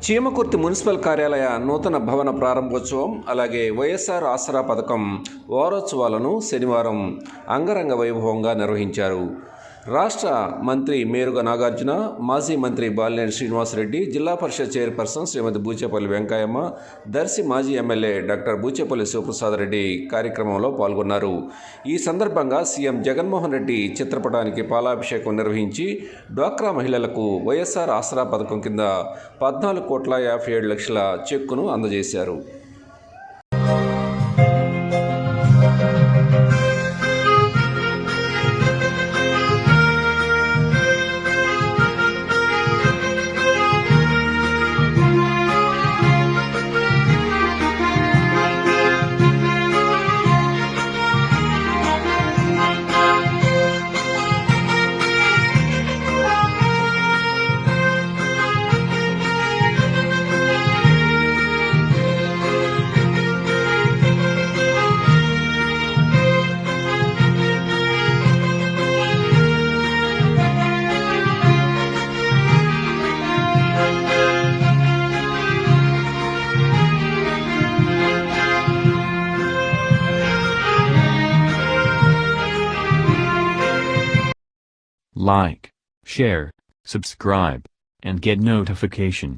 Chimakurthi municipal కార్యాలయ నూతన భవన ప్రారంభోత్సవం అలాగే వైఎస్ఆర్ ఆసరా పథకం వారోత్సవాలను శనివారం అంగరంగ వైభవంగా నిర్వహించారు. రాష్ట్ర మంత్రి మేరుగ నాగార్జున, మాజీ మంత్రి బాలినేని శ్రీనివాసరెడ్డి, జిల్లా పరిషత్ చైర్పర్సన్ శ్రీమతి బూచేపల్లి వెంకయ్యమ్మ, దర్శి మాజీ ఎమ్మెల్యే డాక్టర్ బూచేపల్లి శివప్రసాద్ రెడ్డి కార్యక్రమంలో పాల్గొన్నారు. ఈ సందర్భంగా సీఎం జగన్మోహన్ రెడ్డి చిత్రపటానికి పాలాభిషేకం నిర్వహించి డ్వాక్రా మహిళలకు వైఎస్ఆర్ ఆసరా పథకం కింద 14,57,00,000 చెక్కును అందజేశారు. Like, share, subscribe, and get notification.